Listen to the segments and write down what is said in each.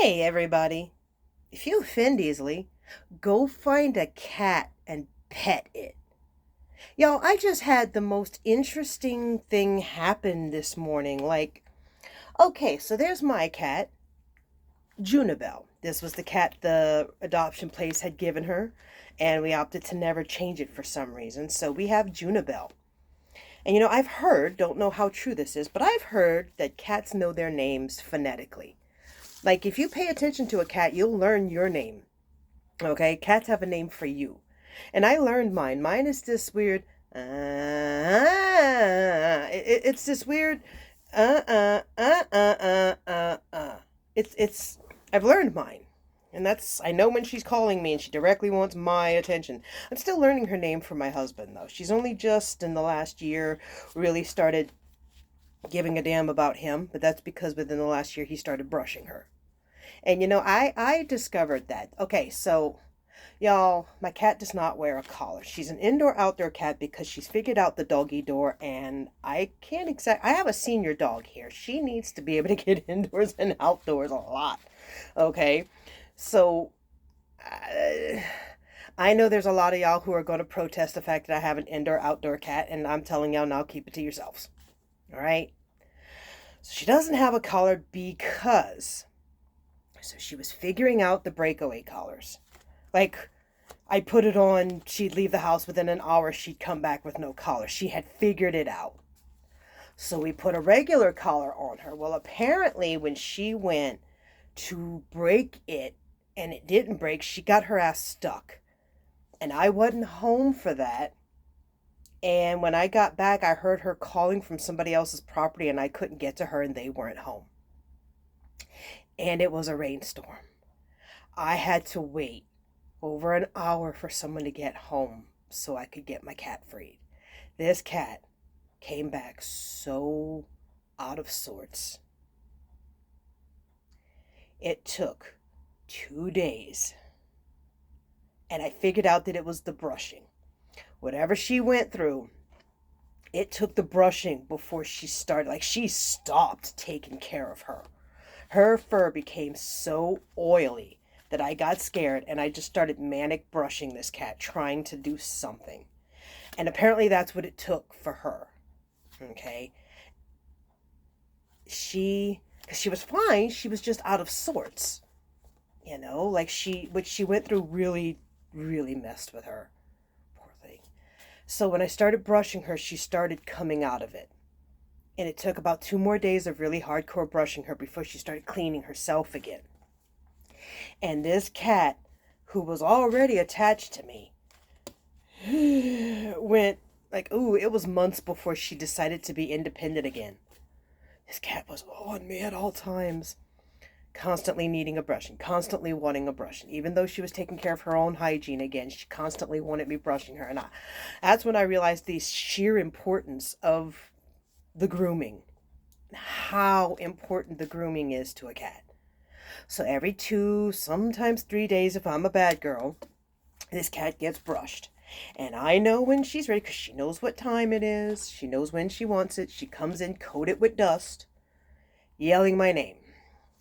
Hey, everybody. If you offend easily, go find a cat and pet it. Y'all, I just had the most interesting thing happen this morning. Okay, so there's my cat, Junibel. This was the cat the adoption place had given her, and we opted to never change it for some reason. So we have Junibel. And I've heard, don't know how true this is, but I've heard that cats know their names phonetically. Like, if you pay attention to a cat, you'll learn your name. Okay, cats have a name for you. And I learned mine. Mine is this weird, it's this weird, uh, uh, uh, uh, It's, I've learned mine. And I know when she's calling me and she directly wants my attention. I'm still learning her name for my husband, though. She's only just in the last year really started giving a damn about him, but that's because within the last year he started brushing her. And I discovered that. Okay, so y'all, my cat does not wear a collar. She's an indoor outdoor cat because she's figured out the doggy door, and I have a senior dog here. She needs to be able to get indoors and outdoors a lot. Okay? So I know there's a lot of y'all who are going to protest the fact that I have an indoor outdoor cat, and I'm telling y'all now, keep it to yourselves. All right? So she doesn't have a collar because she was figuring out the breakaway collars. Like, I put it on, she'd leave the house within an hour, she'd come back with no collar. She had figured it out. So we put a regular collar on her. Well, apparently when she went to break it and it didn't break, she got her ass stuck. And I wasn't home for that. And when I got back, I heard her calling from somebody else's property and I couldn't get to her and they weren't home. And it was a rainstorm. I had to wait over an hour for someone to get home so I could get my cat freed. This cat came back so out of sorts. It took 2 days. And I figured out that it was the brushing. Whatever she went through, it took the brushing before she started. Like, she stopped taking care of her. Her fur became so oily that I got scared and I just started manic brushing this cat, trying to do something. And apparently that's what it took for her. Okay? Because she was fine, she was just out of sorts. What she went through really, really messed with her. Poor thing. So when I started brushing her, she started coming out of it. And it took about 2 more days of really hardcore brushing her before she started cleaning herself again. And this cat, who was already attached to me, went it was months before she decided to be independent again. This cat was on me at all times, constantly needing a brushing, constantly wanting a brushing. Even though she was taking care of her own hygiene again, she constantly wanted me brushing her. And that's when I realized the sheer importance of the grooming, how important the grooming is to a cat. So every 2, sometimes 3 days, if I'm a bad girl, this cat gets brushed. And I know when she's ready because she knows what time it is. She knows when she wants it. She comes in coated with dust, yelling my name.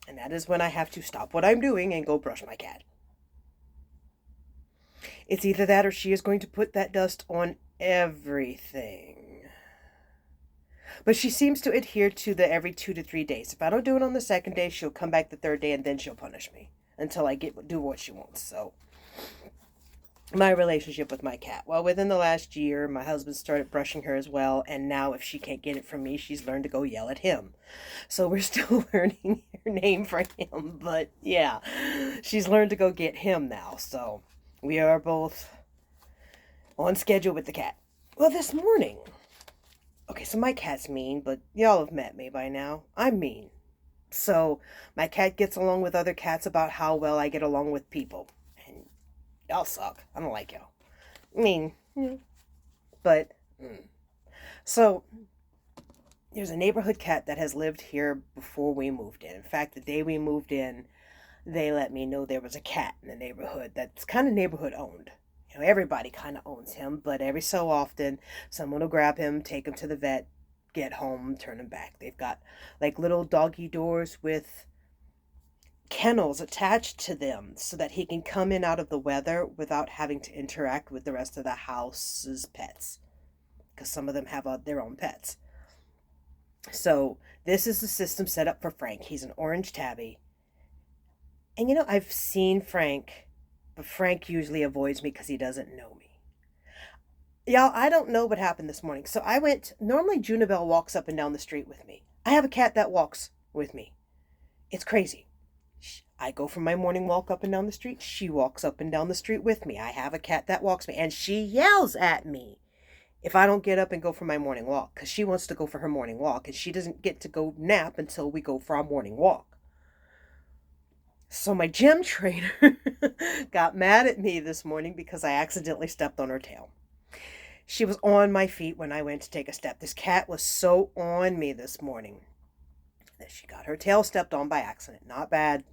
And that is when I have to stop what I'm doing and go brush my cat. It's either that or she is going to put that dust on everything. But she seems to adhere to the every 2 to 3 days. If I don't do it on the second day, she'll come back the third day and then she'll punish me until I do what she wants. So, my relationship with my cat. Well, within the last year, my husband started brushing her as well. And now if she can't get it from me, she's learned to go yell at him. So we're still learning her name for him. But yeah, she's learned to go get him now. So we are both on schedule with the cat. Well, this morning... Okay, so my cat's mean, but y'all have met me by now. I'm mean. So my cat gets along with other cats about how well I get along with people. And y'all suck. I don't like y'all. Mean. But, so, there's a neighborhood cat that has lived here before we moved in. In fact, the day we moved in, they let me know there was a cat in the neighborhood that's kind of neighborhood owned. Everybody kind of owns him, but every so often, someone will grab him, take him to the vet, get home, turn him back. They've got, little doggy doors with kennels attached to them so that he can come in out of the weather without having to interact with the rest of the house's pets, because some of them have their own pets. So this is the system set up for Frank. He's an orange tabby. And I've seen Frank, but Frank usually avoids me because he doesn't know me. Y'all, I don't know what happened this morning. So normally Junabelle walks up and down the street with me. I have a cat that walks with me. It's crazy. I go for my morning walk up and down the street. She walks up and down the street with me. I have a cat that walks me, and she yells at me if I don't get up and go for my morning walk, because she wants to go for her morning walk, and she doesn't get to go nap until we go for our morning walk. So my gym trainer got mad at me this morning because I accidentally stepped on her tail. She was on my feet when I went to take a step. This cat was so on me this morning that she got her tail stepped on by accident. Not bad.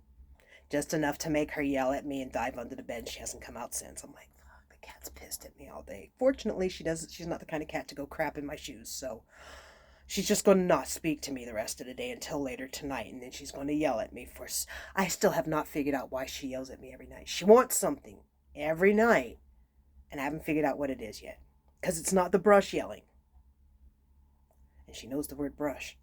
Just enough to make her yell at me and dive under the bed. She hasn't come out since. I'm like, fuck, the cat's pissed at me all day. Fortunately, she's not the kind of cat to go crap in my shoes, so she's just going to not speak to me the rest of the day until later tonight, and then she's going to yell at me I still have not figured out why she yells at me every night. She wants something every night, and I haven't figured out what it is yet, because it's not the brush yelling. And she knows the word brush.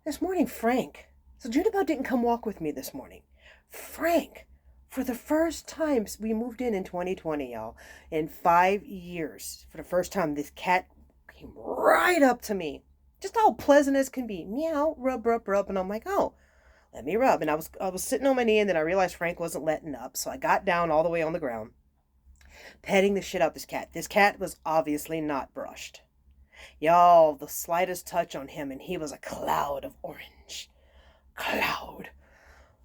This morning, Frank. So Junabelle didn't come walk with me this morning. Frank, for the first time, we moved in 2020, y'all, in 5 years. For the first time, this cat came right up to me, just all pleasant as can be. Meow, rub, rub, rub, and I'm like, oh, let me rub. And I was sitting on my knee, and then I realized Frank wasn't letting up, so I got down all the way on the ground, petting the shit out of this cat. This cat was obviously not brushed. Y'all, the slightest touch on him, and he was a cloud of orange. Cloud.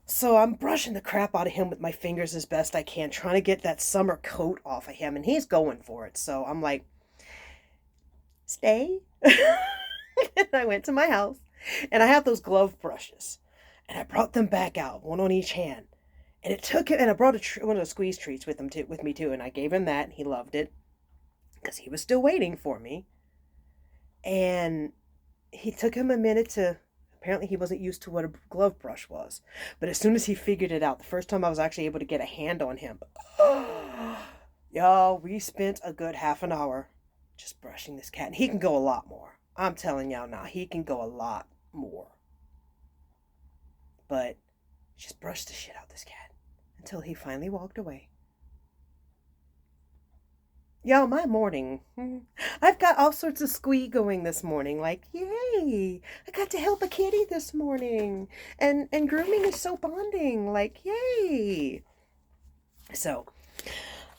So I'm brushing the crap out of him with my fingers as best I can, trying to get that summer coat off of him, and he's going for it. So I'm like, stay. And I went to my house, and I have those glove brushes, and I brought them back out, one on each hand. And it took it, and I brought one of the squeeze treats with me too, and I gave him that, and he loved it because he was still waiting for me. And he took him a minute to. Apparently he wasn't used to what a glove brush was. But as soon as he figured it out, the first time I was actually able to get a hand on him, y'all, we spent a good half an hour just brushing this cat. And he can go a lot more. I'm telling y'all now, he can go a lot more. But just brushed the shit out of this cat until he finally walked away. Y'all, my morning, I've got all sorts of squee going this morning. Like, yay, I got to help a kitty this morning. And grooming is so bonding. Like, yay. So,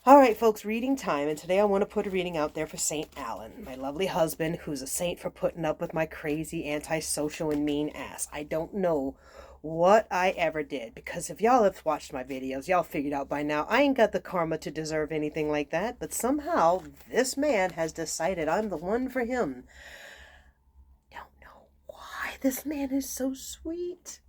all right, folks, reading time. And today I want to put a reading out there for St. Allan, my lovely husband, who's a saint for putting up with my crazy, antisocial, and mean ass. I don't know what I ever did, because if y'all have watched my videos, y'all figured out by now I ain't got the karma to deserve anything like that, but somehow this man has decided I'm the one for him. Don't know why. This man is so sweet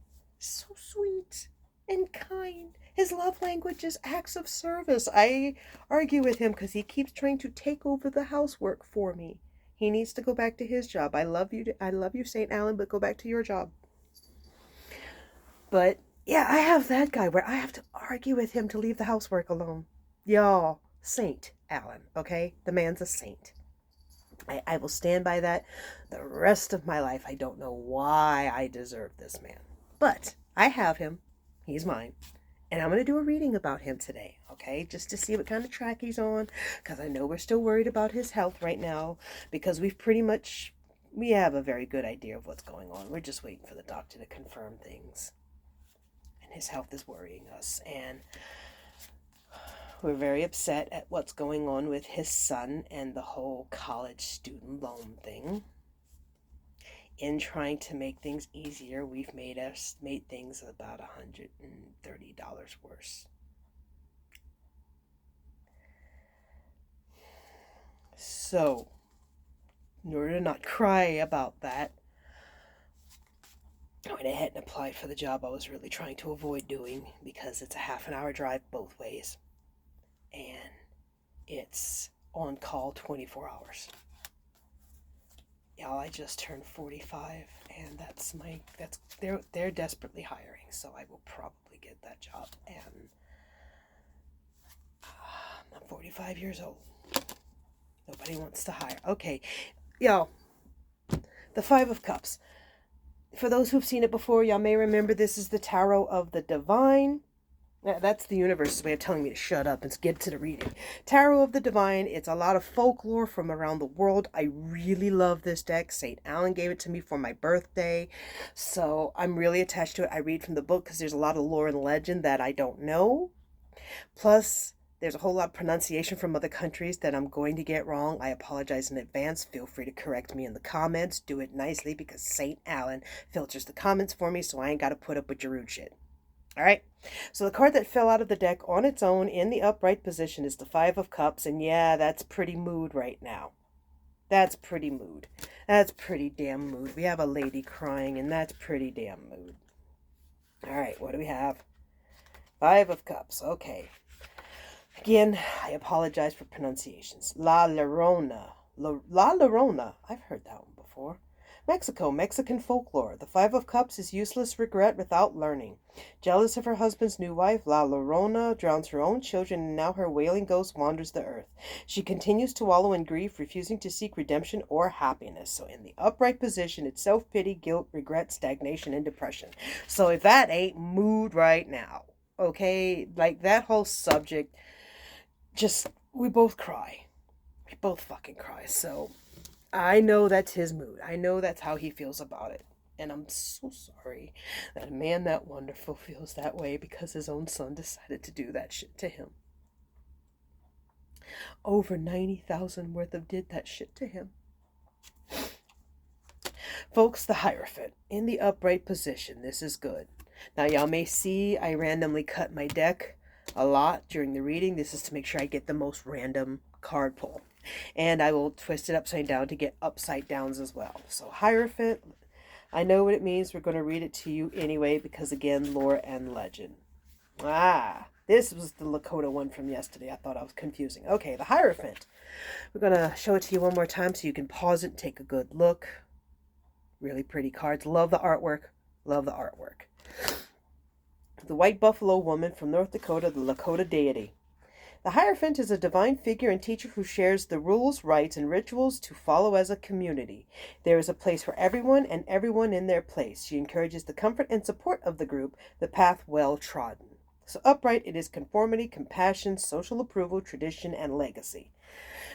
and kind. His love language is acts of service. I argue with him because he keeps trying to take over the housework for me. He needs to go back to his job. I love you, St. Allan, but go back to your job. But, yeah, I have that guy where I have to argue with him to leave the housework alone. Y'all, St. Allan, okay? The man's a saint. I will stand by that the rest of my life. I don't know why I deserve this man. But I have him. He's mine. And I'm going to do a reading about him today, okay? Just to see what kind of track he's on. Because I know we're still worried about his health right now. Because we have a very good idea of what's going on. We're just waiting for the doctor to confirm things. And his health is worrying us, and we're very upset at what's going on with his son and the whole college student loan thing. In trying to make things easier, we've made things about $130 worse. So, in order to not cry about that, I went ahead and applied for the job I was really trying to avoid doing, because it's a half an hour drive both ways. And it's on call 24 hours. Y'all, I just turned 45, and they're desperately hiring, so I will probably get that job. And I'm 45 years old. Nobody wants to hire. Okay, y'all, the Five of Cups. For those who've seen it before, y'all may remember this is the Tarot of the Divine. That's the universe's way of telling me to shut up and get to the reading. Tarot of the Divine. It's a lot of folklore from around the world. I really love this deck. St. Allan gave it to me for my birthday. So I'm really attached to it. I read from the book because there's a lot of lore and legend that I don't know. Plus, there's a whole lot of pronunciation from other countries that I'm going to get wrong. I apologize in advance. Feel free to correct me in the comments. Do it nicely because St. Allan filters the comments for me, so I ain't got to put up with your rude shit. All right, so the card that fell out of the deck on its own in the upright position is the Five of Cups. And yeah, that's pretty mood right now. That's pretty mood. That's pretty damn mood. We have a lady crying, and that's pretty damn mood. All right, what do we have? Five of Cups. Okay. Again, I apologize for pronunciations. La Llorona. La Llorona. I've heard that one before. Mexico, Mexican folklore. The Five of Cups is useless regret without learning. Jealous of her husband's new wife, La Llorona drowns her own children, and now her wailing ghost wanders the earth. She continues to wallow in grief, refusing to seek redemption or happiness. So in the upright position, it's self-pity, guilt, regret, stagnation, and depression. So if that ain't mood right now, okay? Like that whole subject, just, we both cry. We both fucking cry. So I know that's his mood. I know that's how he feels about it. And I'm so sorry that a man that wonderful feels that way because his own son decided to do that shit to him. Over 90,000 worth of did that shit to him. Folks, the Hierophant in the upright position. This is good. Now, y'all may see I randomly cut my deck a lot during the reading. This is to make sure I get the most random card pull. And I will twist it upside down to get upside downs as well. So Hierophant, I know what it means. We're going to read it to you anyway because, again, lore and legend. This was the Lakota one from yesterday. I thought I was confusing. Okay, the Hierophant. We're going to show it to you one more time so you can pause it and take a good look. Really pretty cards. Love the artwork. Love the artwork. The White Buffalo Woman from North Dakota, the Lakota deity. The Hierophant is a divine figure and teacher who shares the rules, rites, and rituals to follow as a community. There is a place for everyone and everyone in their place. She encourages the comfort and support of the group, the path well trodden. So upright, it is conformity, compassion, social approval, tradition, and legacy.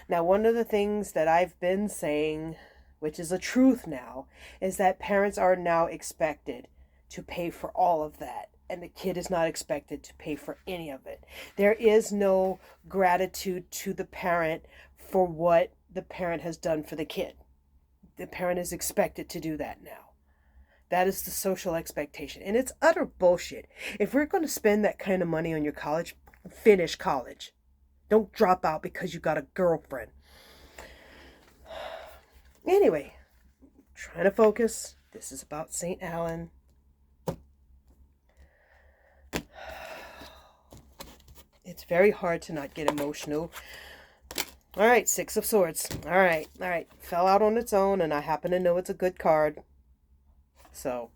Now, one of the things that I've been saying, which is a truth now, is that parents are now expected to pay for all of that. And the kid is not expected to pay for any of it. There is no gratitude to the parent for what the parent has done for the kid. The parent is expected to do that now. That is the social expectation. And it's utter bullshit. If we're going to spend that kind of money on your college, finish college. Don't drop out because you got a girlfriend. Anyway, trying to focus. This is about St. Allan. It's very hard to not get emotional. All right, Six of Swords. All right. Fell out on its own, and I happen to know it's a good card. So,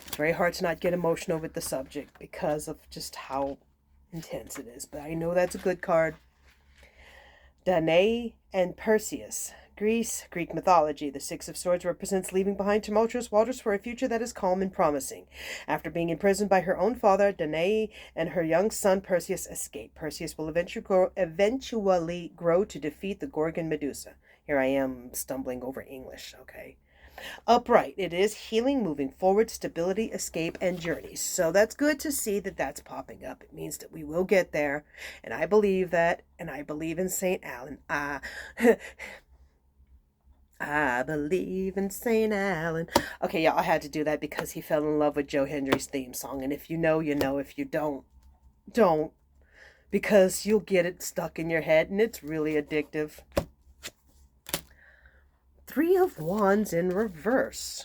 it's very hard to not get emotional with the subject because of just how intense it is. But I know that's a good card. Danae and Perseus. Greece, Greek mythology. The Six of Swords represents leaving behind tumultuous waters for a future that is calm and promising. After being imprisoned by her own father, Danae and her young son Perseus escape. Perseus will eventually grow to defeat the Gorgon Medusa. Here I am stumbling over English, okay. Upright, it is healing, moving forward, stability, escape, and journeys. So that's good to see that that's popping up. It means that we will get there, and I believe that, and I believe in St. Allan. I believe in St. Allan. Okay, y'all, I had to do that because he fell in love with Joe Hendry's theme song. And if you know, you know. If you don't, don't. Because you'll get it stuck in your head and it's really addictive. Three of Wands in reverse.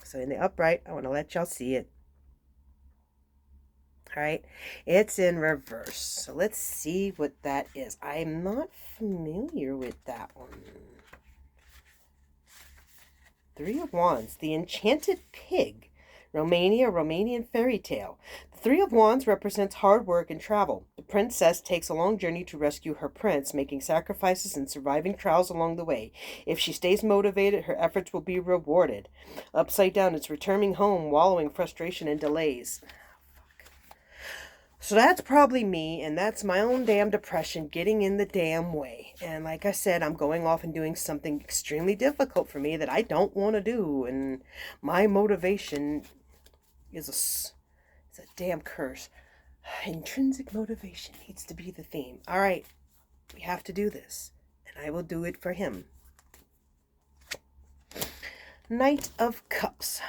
So in the upright, I want to let y'all see it. All right, it's in reverse. So let's see what that is. I'm not familiar with that one. Three of Wands, the Enchanted Pig, Romanian fairy tale. The Three of Wands represents hard work and travel. The princess takes a long journey to rescue her prince, making sacrifices and surviving trials along the way. If she stays motivated, her efforts will be rewarded. Upside down, it's returning home, wallowing frustration and delays. So that's probably me, and that's my own damn depression getting in the damn way. And like I said, I'm going off and doing something extremely difficult for me that I don't want to do. And my motivation is a damn curse. Intrinsic motivation needs to be the theme. All right, we have to do this, and I will do it for him. Knight of Cups.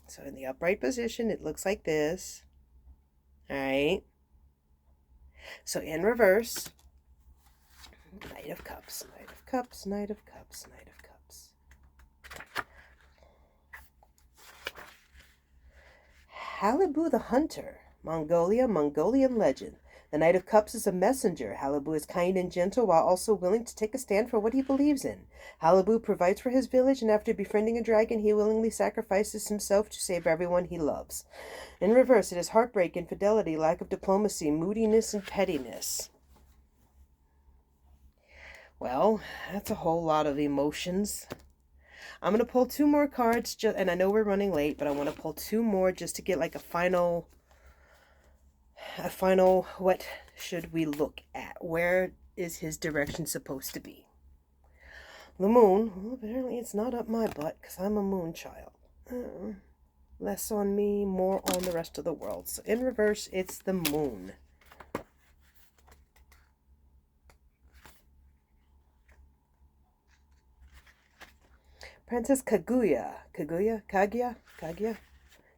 So in the upright position, it looks like this. All right. So in reverse, Knight of Cups, Knight of Cups, Knight of Cups, Knight of Cups. Halibu the Hunter, Mongolian legend. The Knight of Cups is a messenger. Halibu is kind and gentle while also willing to take a stand for what he believes in. Halibu provides for his village, and after befriending a dragon, he willingly sacrifices himself to save everyone he loves. In reverse, it is heartbreak, infidelity, lack of diplomacy, moodiness, and pettiness. Well, that's a whole lot of emotions. I'm going to pull two more cards, and I know we're running late, but I want to pull two more just to get like a final, what should we look at? Where is his direction supposed to be? The moon. Well, apparently it's not up my butt because I'm a moon child. Less on me, more on the rest of the world. So in reverse, it's the moon. Princess Kaguya. Kaguya?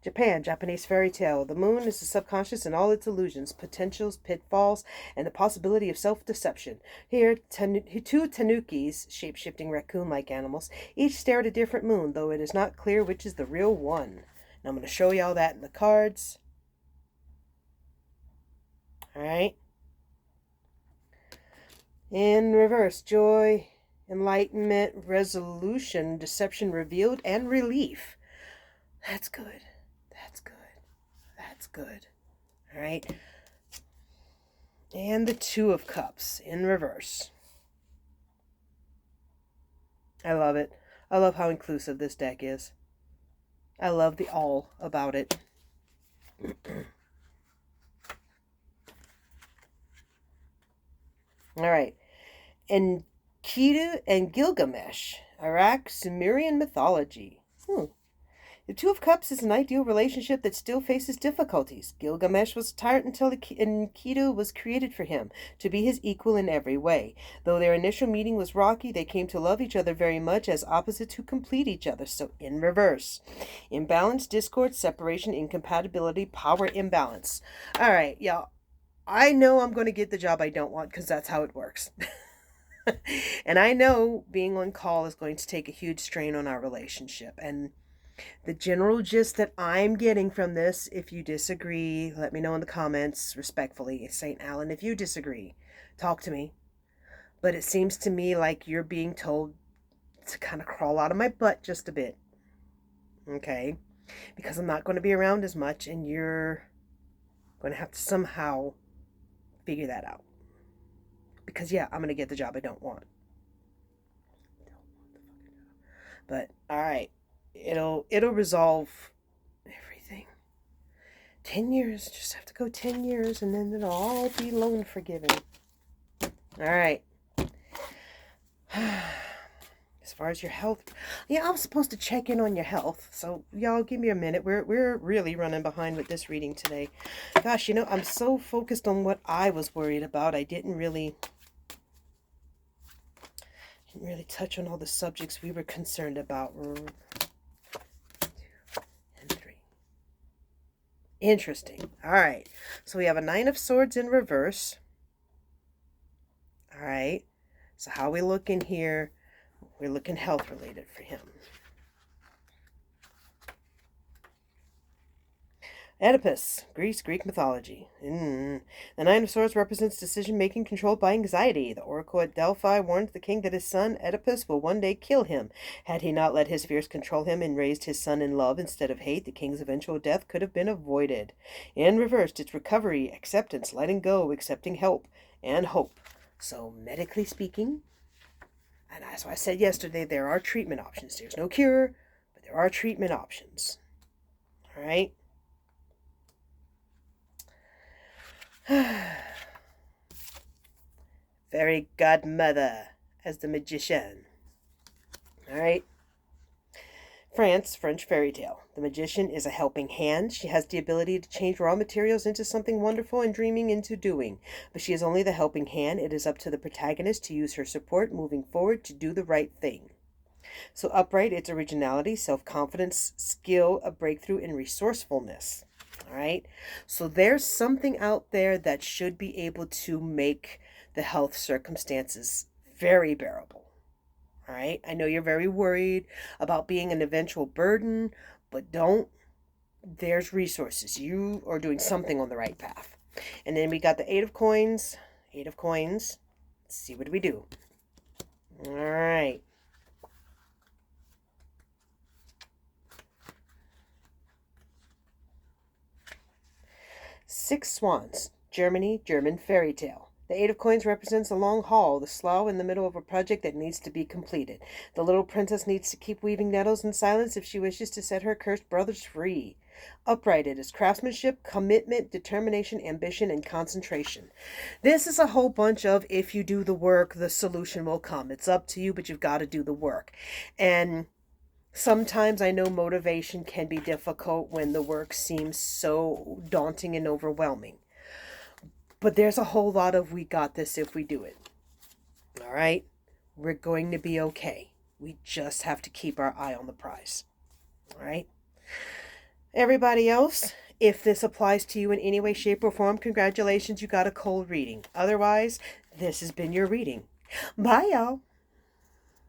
Japan, Japanese fairy tale. The moon is the subconscious and all its illusions, potentials, pitfalls, and the possibility of self-deception. Here, two tanukis, shape-shifting raccoon-like animals, each stare at a different moon, though it is not clear which is the real one. And I'm going to show you all that in the cards. All right. In reverse, joy, enlightenment, resolution, deception revealed, and relief. That's good. That's good. That's good. All right. And the Two of Cups in reverse. I love it. I love how inclusive this deck is. I love the all about it. All right. Enkidu and Gilgamesh, Iraq, Sumerian mythology. The Two of Cups is an ideal relationship that still faces difficulties. Gilgamesh was a tyrant until Enkidu was created for him, to be his equal in every way. Though their initial meeting was rocky, they came to love each other very much as opposites who complete each other. So in reverse. Imbalance, discord, separation, incompatibility, power imbalance. All right, y'all. I know I'm going to get the job I don't want because that's how it works. And I know being on call is going to take a huge strain on our relationship. And the general gist that I'm getting from this, if you disagree, let me know in the comments respectfully. St. Allan, if you disagree, talk to me. But it seems to me like you're being told to kind of crawl out of my butt just a bit. Okay? Because I'm not going to be around as much, and you're going to have to somehow figure that out. Because, yeah, I'm going to get the job I don't want. But, all right. It'll resolve everything. 10 years. Just have to go 10 years, and then it'll all be loan forgiven. All right. As far as your health, yeah, I'm supposed to check in on your health. So y'all, give me a minute. We're really running behind with this reading today. Gosh, you know, I'm so focused on what I was worried about. I didn't really touch on all the subjects we were concerned about. 2 and 3. Interesting. All right. So we have a Nine of Swords in reverse. All right. So how we looking here? We're looking health related for him. Oedipus, Greek mythology. The Nine of Swords represents decision-making controlled by anxiety. The oracle at Delphi warns the king that his son, Oedipus, will one day kill him. Had he not let his fears control him and raised his son in love instead of hate, the king's eventual death could have been avoided. In reversed, it's recovery, acceptance, letting go, accepting help, and hope. So, medically speaking, and as I said yesterday, there are treatment options. There's no cure, but there are treatment options. All right? Fairy godmother as the magician. All right. French fairy tale. The magician is a helping hand. She has the ability to change raw materials into something wonderful and dreaming into doing. But she is only the helping hand. It is up to the protagonist to use her support moving forward to do the right thing. So upright, it's originality, self-confidence, skill, a breakthrough, and resourcefulness. All right. So there's something out there that should be able to make the health circumstances very bearable. All right. I know you're very worried about being an eventual burden, but don't. There's resources. You are doing something on the right path. And then we got the Eight of Coins. Let's see, what do we do? All right. Six Swans, German fairy tale. The Eight of Coins represents a long haul, the slough in the middle of a project that needs to be completed. The little princess needs to keep weaving nettles in silence if she wishes to set her cursed brothers free. Upright, it is craftsmanship, commitment, determination, ambition, and concentration. This is a whole bunch of if you do the work, the solution will come. It's up to you, but you've got to do the work. And sometimes I know motivation can be difficult when the work seems so daunting and overwhelming. But there's a whole lot of we got this if we do it. All right? We're going to be okay. We just have to keep our eye on the prize. All right? Everybody else, if this applies to you in any way, shape, or form, congratulations, you got a cold reading. Otherwise, this has been your reading. Bye, y'all.